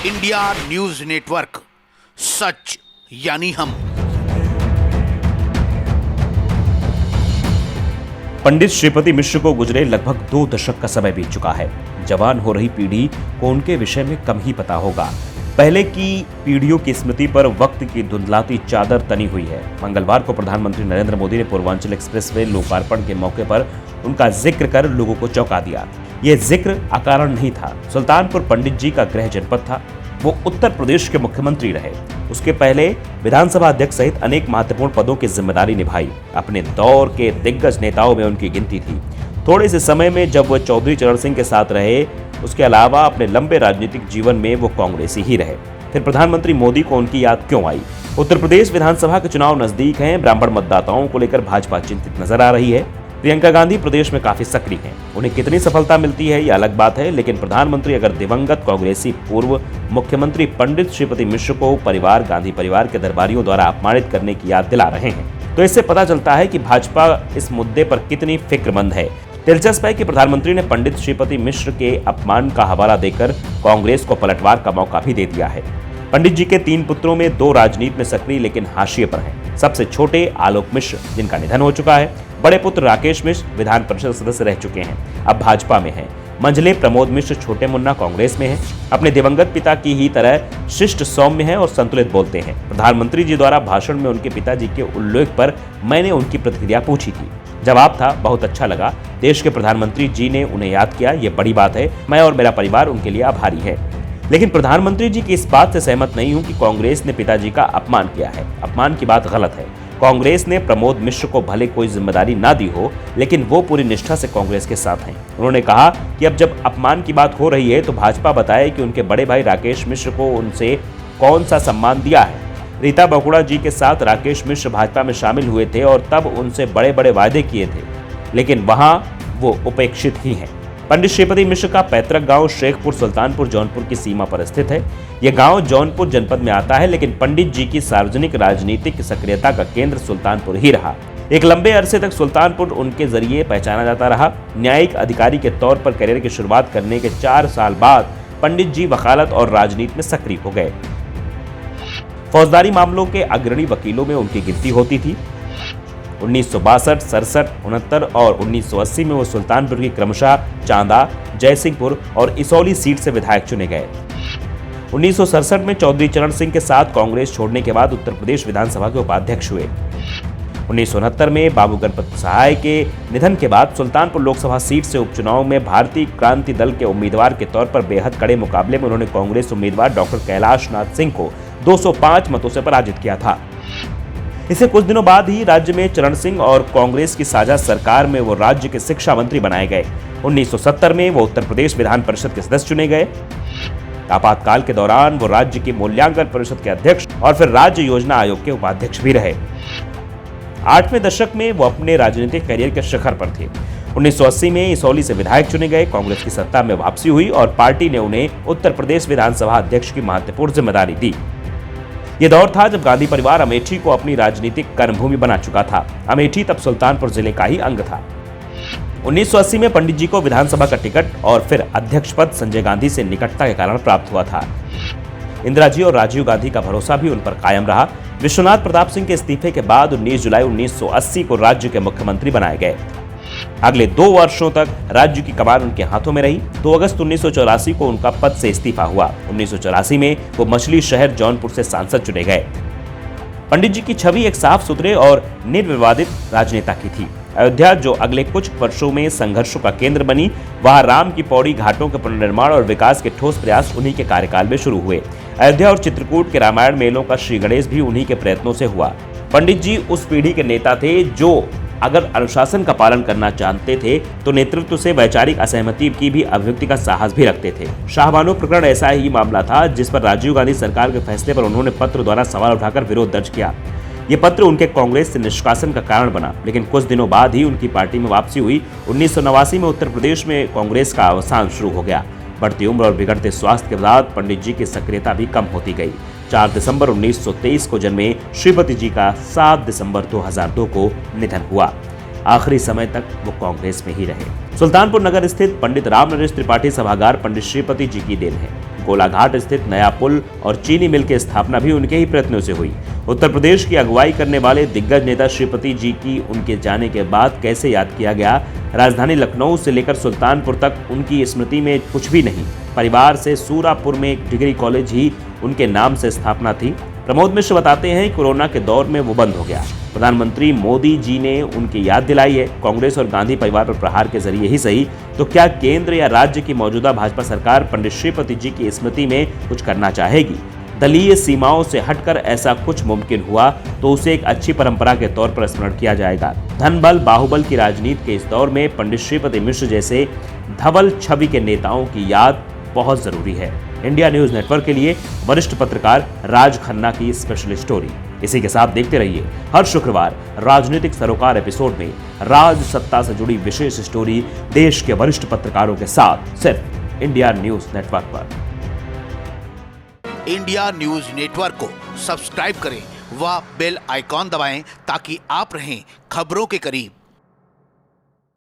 India news network, सच यानी हम। पंडित श्रीपति मिश्र को गुजरे लगभग 2 दशक का समय बीत चुका है। जवान हो रही पीढ़ी को उनके विषय में कम ही पता होगा। पहले की पीढ़ियों की स्मृति पर वक्त की धुंधलाती चादर तनी हुई है। मंगलवार को प्रधानमंत्री नरेंद्र मोदी ने पूर्वांचल एक्सप्रेसवे लोकार्पण के मौके पर उनका जिक्र कर लोगों को चौंका दिया। यह जिक्र अकारण नहीं था। सुल्तानपुर पंडित जी का गृह जनपद था। वो उत्तर प्रदेश के मुख्यमंत्री रहे। उसके पहले विधानसभा अध्यक्ष सहित अनेक महत्वपूर्ण पदों की जिम्मेदारी निभाई। अपने दौर के दिग्गज नेताओं में उनकी गिनती थी। थोड़े से समय में जब वह चौधरी चरण सिंह के साथ रहे, उसके अलावा अपने लंबे राजनीतिक जीवन में वो कांग्रेसी ही रहे। फिर प्रधानमंत्री मोदी को उनकी याद क्यों आई? उत्तर प्रदेश विधानसभा के चुनाव नजदीक हैं। ब्राह्मण मतदाताओं को लेकर भाजपा चिंतित नजर आ रही है। प्रियंका गांधी प्रदेश में काफी सक्रिय हैं। उन्हें कितनी सफलता मिलती है ये अलग बात है, लेकिन प्रधानमंत्री अगर दिवंगत कांग्रेसी पूर्व मुख्यमंत्री पंडित श्रीपति मिश्र को गांधी परिवार के दरबारियों द्वारा अपमानित करने की याद दिला रहे हैं, तो इससे पता चलता है कि भाजपा इस मुद्दे पर कितनी फिक्रमंद है। दिलचस्प है कि प्रधानमंत्री ने पंडित श्रीपति मिश्र के अपमान का हवाला देकर कांग्रेस को पलटवार का मौका भी दे दिया है। पंडित जी के 3 पुत्रों में 2 राजनीति में सक्रिय लेकिन हाशिए पर हैं। सबसे छोटे आलोक मिश्र, जिनका निधन हो चुका है। बड़े पुत्र राकेश मिश्र विधान परिषद सदस्य रह चुके हैं, अब भाजपा में हैं। मंझले प्रमोद मिश्र छोटे मुन्ना कांग्रेस में हैं। अपने दिवंगत पिता की ही तरह शिष्ट, सौम्य हैं और संतुलित बोलते हैं। प्रधानमंत्री जी द्वारा भाषण में उनके पिताजी के उल्लेख पर मैंने उनकी प्रतिक्रिया पूछी थी। जवाब था, बहुत अच्छा लगा। देश के प्रधानमंत्री जी ने उन्हें याद किया, ये बड़ी बात है। मैं और मेरा परिवार उनके लिए आभारी है। लेकिन प्रधानमंत्री जी की इस बात से सहमत नहीं हूं कि कांग्रेस ने पिताजी का अपमान किया है। अपमान की बात गलत है। कांग्रेस ने प्रमोद मिश्र को भले कोई जिम्मेदारी ना दी हो, लेकिन वो पूरी निष्ठा से कांग्रेस के साथ हैं। उन्होंने कहा कि अब जब अपमान की बात हो रही है तो भाजपा बताए कि उनके बड़े भाई राकेश मिश्र को उनसे कौन सा सम्मान दिया है। रीता बहुगुणा जी के साथ राकेश मिश्र भाजपा में शामिल हुए थे और तब उनसे बड़े बड़े वायदे किए थे, लेकिन वहां वो उपेक्षित ही हैं। पंडित श्रीपति मिश्र का पैतृक गांव शेखपुर सुल्तानपुर जौनपुर की सीमा पर स्थित है। यह गांव जौनपुर जनपद में आता है, लेकिन पंडित जी की सार्वजनिक राजनीतिक सक्रियता का केंद्र सुल्तानपुर ही रहा। एक लंबे अरसे तक सुल्तानपुर उनके जरिए पहचाना जाता रहा। न्यायिक अधिकारी के तौर पर करियर की शुरुआत करने के 4 साल बाद पंडित जी वकालत और राजनीति में सक्रिय हो गए। फौजदारी मामलों के अग्रणी वकीलों में उनकी गिनती होती थी। 1962, 67, 69 और 1980 में वो सुल्तानपुर की क्रमशः चांदा, जयसिंहपुर और इसौली सीट से विधायक चुने गए। 1967 में चौधरी चरण सिंह के साथ कांग्रेस छोड़ने के बाद उत्तर प्रदेश विधानसभा के उपाध्यक्ष हुए। 1969 में बाबू गणपत सहाय के निधन के बाद सुल्तानपुर लोकसभा सीट से उपचुनाव में भारतीय क्रांति दल के उम्मीदवार के तौर पर बेहद कड़े मुकाबले में उन्होंने कांग्रेस उम्मीदवार डॉक्टर कैलाश नाथ सिंह को 205 मतों से पराजित किया था। इससे कुछ दिनों बाद ही राज्य में चरण सिंह और कांग्रेस की साझा सरकार में वो राज्य के शिक्षा मंत्री बनाए गए। 1970 में वो उत्तर प्रदेश विधान परिषद के सदस्य चुने गए। आपातकाल के दौरान वो राज्य की मूल्यांकन परिषद के अध्यक्ष और फिर राज्य योजना आयोग के उपाध्यक्ष भी रहे। 8वें दशक में वो अपने राजनीतिक करियर के शिखर पर थे। 1980 में इसौली से विधायक चुने गए। कांग्रेस की सत्ता में वापसी हुई और पार्टी ने उन्हें उत्तर प्रदेश विधानसभा अध्यक्ष की महत्वपूर्ण जिम्मेदारी दी। यह दौर था जब गांधी परिवार अमेठी को अपनी राजनीतिक कर्मभूमि बना चुका था। अमेठी तब सुल्तानपुर जिले का ही अंग था। 1980 में पंडित जी को विधानसभा का टिकट और फिर अध्यक्ष पद संजय गांधी से निकटता के कारण प्राप्त हुआ था। इंदिरा जी और राजीव गांधी का भरोसा भी उन पर कायम रहा। विश्वनाथ प्रताप सिंह के इस्तीफे के बाद 19 जुलाई 1980 को राज्य के मुख्यमंत्री बनाए गए। अगले 2 वर्षों तक राज्य की कमान उनके हाथों में रही। 2 अगस्त 1984 को उनका पद से इस्तीफा हुआ। 1984 में वो मछली शहर जौनपुर से सांसद चुने गए। पंडित जी की छवि एक साफ सुथरे और निर्विवादित राजनेता की थी। अयोध्या, जो अगले कुछ वर्षों में संघर्षों का केंद्र बनी, वहां राम की पौड़ी घाटों के पुनर्निर्माण और विकास के ठोस प्रयास उन्हीं के कार्यकाल में शुरू हुए। अयोध्या और चित्रकूट के रामायण मेलों का श्री गणेश भी उन्हीं के प्रयत्नों से हुआ। पंडित जी उस पीढ़ी के नेता थे जो अगर अनुशासन का पालन करना जानते थे तो नेतृत्व से वैचारिक असहमति की भी अभिव्यक्ति का साहस भी रखते थे। शाहबानो प्रकरण ऐसा ही मामला था जिस पर राजीव गांधी सरकार के फैसले पर उन्होंने पत्र द्वारा सवाल उठाकर विरोध दर्ज किया। ये पत्र उनके कांग्रेस से निष्कासन का कारण बना, लेकिन कुछ दिनों बाद ही उनकी पार्टी में वापसी हुई। 1989 में उत्तर प्रदेश में कांग्रेस का अवसान शुरू हो गया। बढ़ती उम्र और बिगड़ते स्वास्थ्य के बाद पंडित जी की सक्रियता भी कम होती गई। 4 दिसंबर 1923 को जन्मे श्रीपति जी का 7 दिसंबर 2002 को निधन हुआ। आखिरी समय तक वो कांग्रेस में ही रहे। सुल्तानपुर नगर स्थित पंडित राम नरेश त्रिपाठी सभागार पंडित श्रीपति जी की देन है। कोलाघाट स्थित नया पुल और चीनी मिल की स्थापना भी उनके ही प्रयत्नों से हुई। उत्तर प्रदेश की अगुवाई करने वाले दिग्गज नेता श्रीपति जी की उनके जाने के बाद कैसे याद किया गया। राजधानी लखनऊ से लेकर सुल्तानपुर तक उनकी स्मृति में कुछ भी नहीं। परिवार से सूरापुर में एक डिग्री कॉलेज ही उनके नाम से स्थापना थी। प्रमोद मिश्र बताते हैं कोरोना के दौर में वो बंद हो गया। प्रधानमंत्री मोदी जी ने उनकी याद दिलाई है। कांग्रेस और गांधी परिवार पर प्रहार के जरिए ही सही तो क्या केंद्र या राज्य की मौजूदा भाजपा सरकार पंडित श्रीपति जी की स्मृति में कुछ करना चाहेगी? दलीय सीमाओं से हटकर ऐसा कुछ मुमकिन हुआ तो उसे एक अच्छी परंपरा के तौर पर स्मरण किया जाएगा। धन बल बाहुबल की राजनीति के इस दौर में पंडित श्रीपति मिश्र जैसे धवल छवि के नेताओं की याद बहुत जरूरी है। इंडिया न्यूज नेटवर्क के लिए वरिष्ठ पत्रकार राज खन्ना की स्पेशल स्टोरी। इसी के साथ देखते रहिए हर शुक्रवार राजनीतिक सरोकार एपिसोड में राज सत्ता से जुड़ी विशेष स्टोरी देश के वरिष्ठ पत्रकारों के साथ सिर्फ इंडिया न्यूज नेटवर्क पर। इंडिया न्यूज नेटवर्क को सब्सक्राइब करें व बेल आइकॉन दबाएं ताकि आप रहें खबरों के करीब।